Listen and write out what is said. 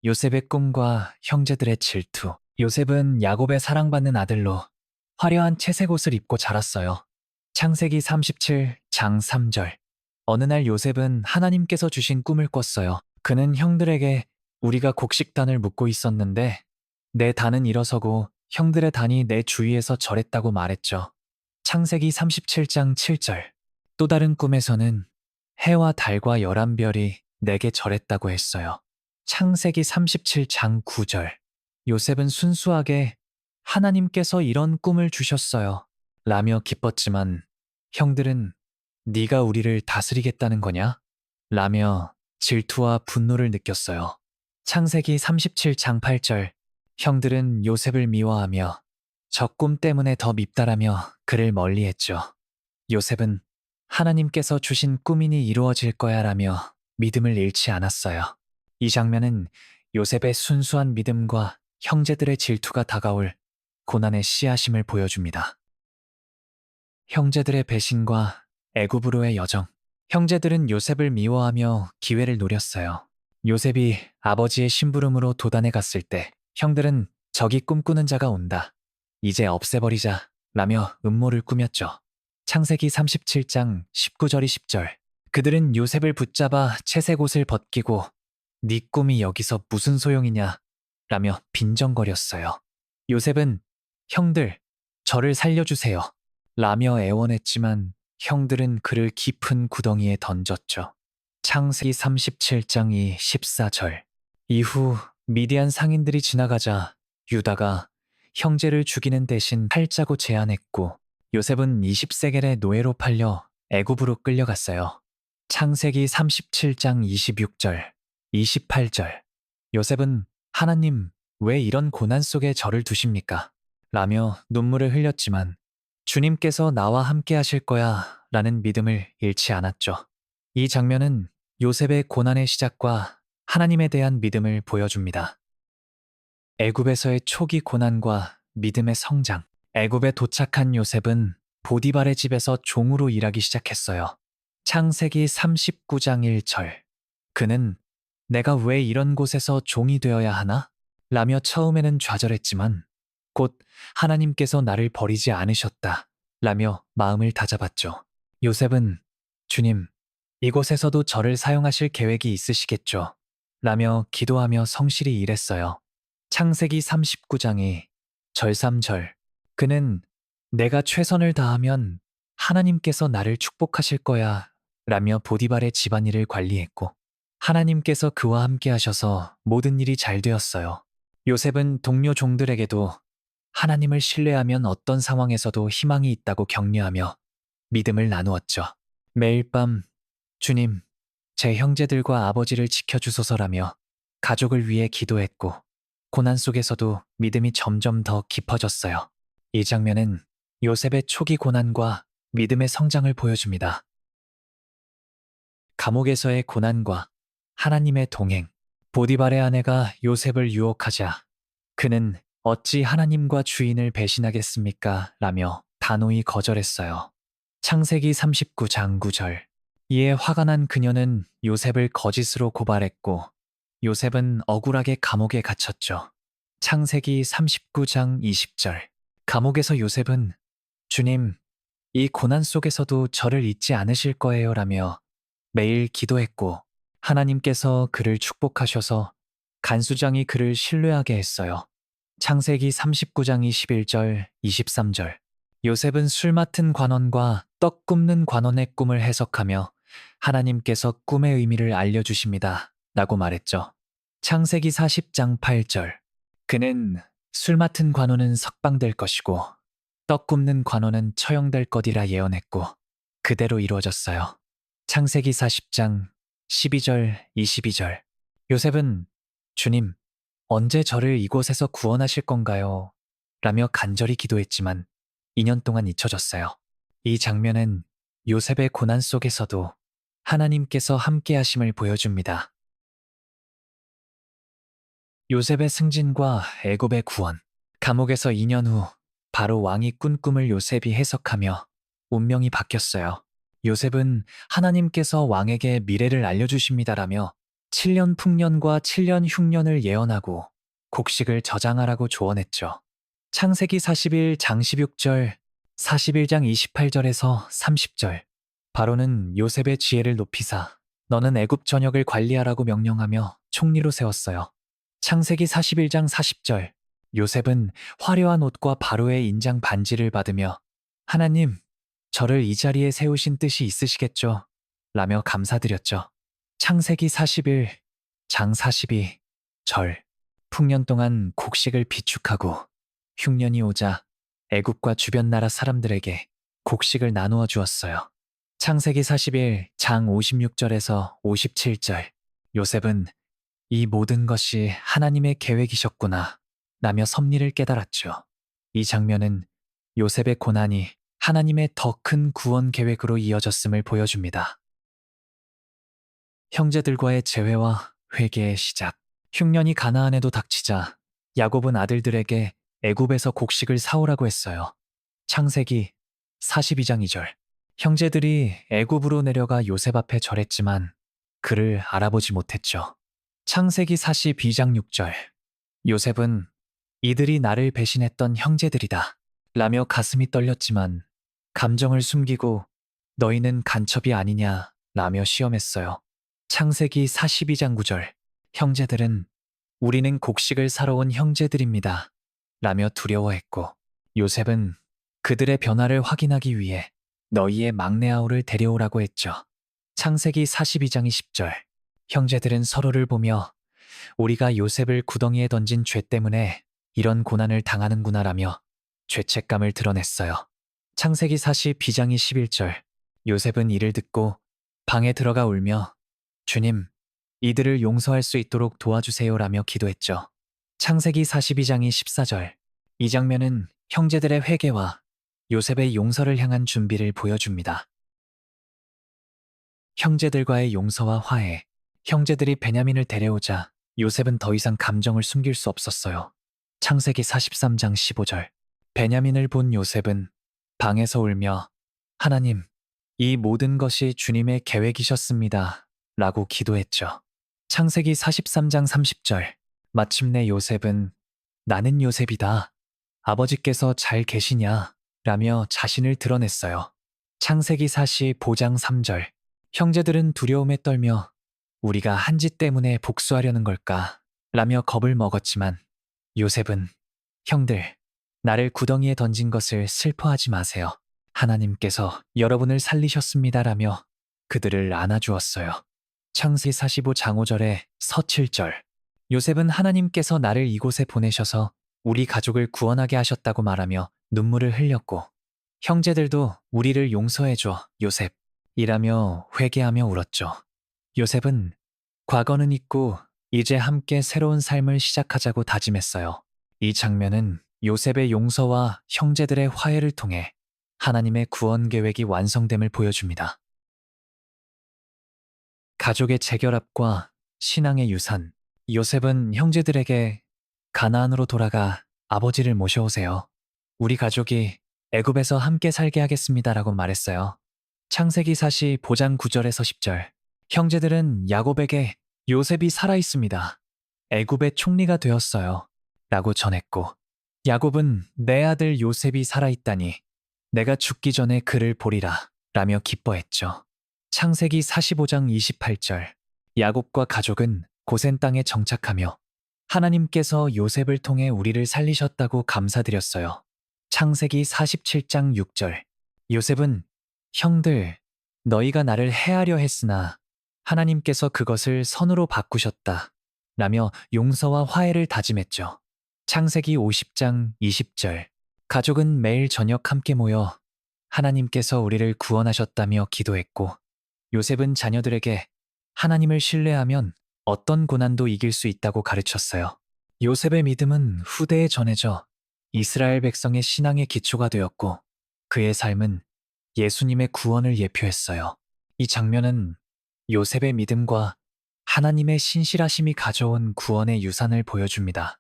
요셉의 꿈과 형제들의 질투. 요셉은 야곱의 사랑받는 아들로 화려한 채색 옷을 입고 자랐어요. 창세기 37장 3절. 어느 날 요셉은 하나님께서 주신 꿈을 꿨어요. 그는 형들에게 우리가 곡식단을 묶고 있었는데 내 단은 일어서고 형들의 단이 내 주위에서 절했다고 말했죠. 창세기 37장 7절. 또 다른 꿈에서는 해와 달과 11별이 내게 절했다고 했어요. 창세기 37장 9절. 요셉은 순수하게 하나님께서 이런 꿈을 주셨어요 라며 기뻤지만 형들은 네가 우리를 다스리겠다는 거냐? 라며 질투와 분노를 느꼈어요. 창세기 37장 8절. 형들은 요셉을 미워하며 저 꿈 때문에 더 밉다라며 그를 멀리했죠. 요셉은 하나님께서 주신 꿈이니 이루어질 거야 라며 믿음을 잃지 않았어요. 이 장면은 요셉의 순수한 믿음과 형제들의 질투가 다가올 고난의 씨앗임을 보여줍니다. 형제들의 배신과 애굽으로의 여정. 형제들은 요셉을 미워하며 기회를 노렸어요. 요셉이 아버지의 심부름으로 도단에 갔을 때 형들은 저기 꿈꾸는 자가 온다. 이제 없애버리자 라며 음모를 꾸몄죠. 창세기 37장 19절 20절. 그들은 요셉을 붙잡아 채색 옷을 벗기고 네 꿈이 여기서 무슨 소용이냐 라며 빈정거렸어요. 요셉은 형들, 저를 살려주세요 라며 애원했지만 형들은 그를 깊은 구덩이에 던졌죠. 창세기 37장 14절. 이후 미디안 상인들이 지나가자 유다가 형제를 죽이는 대신 팔자고 제안했고 요셉은 20세겔의 노예로 팔려 애굽으로 끌려갔어요. 창세기 37장 26절, 28절. 요셉은 하나님, 왜 이런 고난 속에 저를 두십니까? 라며 눈물을 흘렸지만 주님께서 나와 함께 하실 거야 라는 믿음을 잃지 않았죠. 이 장면은 요셉의 고난의 시작과 하나님에 대한 믿음을 보여줍니다. 애굽에서의 초기 고난과 믿음의 성장. 애굽에 도착한 요셉은 보디발의 집에서 종으로 일하기 시작했어요. 창세기 39장 1절. 그는 내가 왜 이런 곳에서 종이 되어야 하나? 라며 처음에는 좌절했지만 곧 하나님께서 나를 버리지 않으셨다 라며 마음을 다잡았죠. 요셉은 주님, 이곳에서도 저를 사용하실 계획이 있으시겠죠? 라며 기도하며 성실히 일했어요. 창세기 39장이 절 3절. 그는 내가 최선을 다하면 하나님께서 나를 축복하실 거야 라며 보디발의 집안일을 관리했고 하나님께서 그와 함께 하셔서 모든 일이 잘 되었어요. 요셉은 동료 종들에게도 하나님을 신뢰하면 어떤 상황에서도 희망이 있다고 격려하며 믿음을 나누었죠. 매일 밤 주님, 제 형제들과 아버지를 지켜주소서라며 가족을 위해 기도했고 고난 속에서도 믿음이 점점 더 깊어졌어요. 이 장면은 요셉의 초기 고난과 믿음의 성장을 보여줍니다. 감옥에서의 고난과 하나님의 동행. 보디발의 아내가 요셉을 유혹하자 그는 어찌 하나님과 주인을 배신하겠습니까? 라며 단호히 거절했어요. 창세기 39장 9절. 이에 화가 난 그녀는 요셉을 거짓으로 고발했고 요셉은 억울하게 감옥에 갇혔죠. 창세기 39장 20절. 감옥에서 요셉은 주님, 이 고난 속에서도 저를 잊지 않으실 거예요 라며 매일 기도했고 하나님께서 그를 축복하셔서 간수장이 그를 신뢰하게 했어요. 창세기 39장 21절, 23절. 요셉은 술 맡은 관원과 떡 굽는 관원의 꿈을 해석하며 하나님께서 꿈의 의미를 알려주십니다 라고 말했죠. 창세기 40장 8절. 그는 술 맡은 관원은 석방될 것이고 떡 굽는 관원은 처형될 것이라 예언했고 그대로 이루어졌어요. 창세기 40장 12절, 22절. 요셉은 주님, 언제 저를 이곳에서 구원하실 건가요? 라며 간절히 기도했지만 2년 동안 잊혀졌어요. 이 장면은 요셉의 고난 속에서도 하나님께서 함께 하심을 보여줍니다. 요셉의 승진과 애굽의 구원. 감옥에서 2년 후 바로 왕이 꾼 꿈을 요셉이 해석하며 운명이 바뀌었어요. 요셉은 하나님께서 왕에게 미래를 알려주십니다라며 7년 풍년과 7년 흉년을 예언하고 곡식을 저장하라고 조언했죠. 창세기 40일 장 16절, 41장 28절에서 30절. 바로는 요셉의 지혜를 높이사 너는 애굽 전역을 관리하라고 명령하며 총리로 세웠어요. 창세기 41장 40절. 요셉은 화려한 옷과 바로의 인장 반지를 받으며 하나님, 저를 이 자리에 세우신 뜻이 있으시겠죠? 라며 감사드렸죠. 창세기 41, 장 42, 절. 풍년 동안 곡식을 비축하고 흉년이 오자 애굽과 주변 나라 사람들에게 곡식을 나누어 주었어요. 창세기 41, 장 56절에서 57절. 요셉은 이 모든 것이 하나님의 계획이셨구나 라며 섭리를 깨달았죠. 이 장면은 요셉의 고난이 하나님의 더 큰 구원 계획으로 이어졌음을 보여줍니다. 형제들과의 재회와 회개의 시작. 흉년이 가나안에도 닥치자 야곱은 아들들에게 애굽에서 곡식을 사오라고 했어요. 창세기 42장 2절. 형제들이 애굽으로 내려가 요셉 앞에 절했지만 그를 알아보지 못했죠. 창세기 42장 6절. 요셉은 이들이 나를 배신했던 형제들이다 라며 가슴이 떨렸지만 감정을 숨기고 너희는 간첩이 아니냐 라며 시험했어요. 창세기 42장 9절. 형제들은 우리는 곡식을 사러 온 형제들입니다 라며 두려워했고 요셉은 그들의 변화를 확인하기 위해 너희의 막내 아우를 데려오라고 했죠. 창세기 42장 20절. 형제들은 서로를 보며 우리가 요셉을 구덩이에 던진 죄 때문에 이런 고난을 당하는구나라며 죄책감을 드러냈어요. 창세기 42장 21절. 요셉은 이를 듣고 방에 들어가 울며 주님, 이들을 용서할 수 있도록 도와주세요라며 기도했죠. 창세기 42장 14절. 이 장면은 형제들의 회개와 요셉의 용서를 향한 준비를 보여줍니다. 형제들과의 용서와 화해. 형제들이 베냐민을 데려오자 요셉은 더 이상 감정을 숨길 수 없었어요. 창세기 43장 15절. 베냐민을 본 요셉은 방에서 울며 하나님, 이 모든 것이 주님의 계획이셨습니다 라고 기도했죠. 창세기 43장 30절. 마침내 요셉은 나는 요셉이다. 아버지께서 잘 계시냐? 라며 자신을 드러냈어요. 창세기 45장 3절. 형제들은 두려움에 떨며 우리가 한 짓 때문에 복수하려는 걸까? 라며 겁을 먹었지만 요셉은 형들, 나를 구덩이에 던진 것을 슬퍼하지 마세요. 하나님께서 여러분을 살리셨습니다라며 그들을 안아주었어요. 창세기 45장 5절에 서 7절. 요셉은 하나님께서 나를 이곳에 보내셔서 우리 가족을 구원하게 하셨다고 말하며 눈물을 흘렸고 형제들도 우리를 용서해줘 요셉 이라며 회개하며 울었죠. 요셉은 과거는 잊고 이제 함께 새로운 삶을 시작하자고 다짐했어요. 이 장면은 요셉의 용서와 형제들의 화해를 통해 하나님의 구원 계획이 완성됨을 보여줍니다. 가족의 재결합과 신앙의 유산. 요셉은 형제들에게 가나안으로 돌아가 아버지를 모셔오세요. 우리 가족이 애굽에서 함께 살게 하겠습니다라고 말했어요. 창세기 45장 9절에서 10절. 형제들은 야곱에게 요셉이 살아있습니다. 애굽의 총리가 되었어요. 라고 전했고 야곱은 내 아들 요셉이 살아있다니 내가 죽기 전에 그를 보리라 라며 기뻐했죠. 창세기 45장 28절. 야곱과 가족은 고센 땅에 정착하며 하나님께서 요셉을 통해 우리를 살리셨다고 감사드렸어요. 창세기 47장 6절. 요셉은 형들, 너희가 나를 해하려 했으나 하나님께서 그것을 선으로 바꾸셨다 라며 용서와 화해를 다짐했죠. 창세기 50장 20절. 가족은 매일 저녁 함께 모여 하나님께서 우리를 구원하셨다며 기도했고 요셉은 자녀들에게 하나님을 신뢰하면 어떤 고난도 이길 수 있다고 가르쳤어요. 요셉의 믿음은 후대에 전해져 이스라엘 백성의 신앙의 기초가 되었고 그의 삶은 예수님의 구원을 예표했어요. 이 장면은 요셉의 믿음과 하나님의 신실하심이 가져온 구원의 유산을 보여줍니다.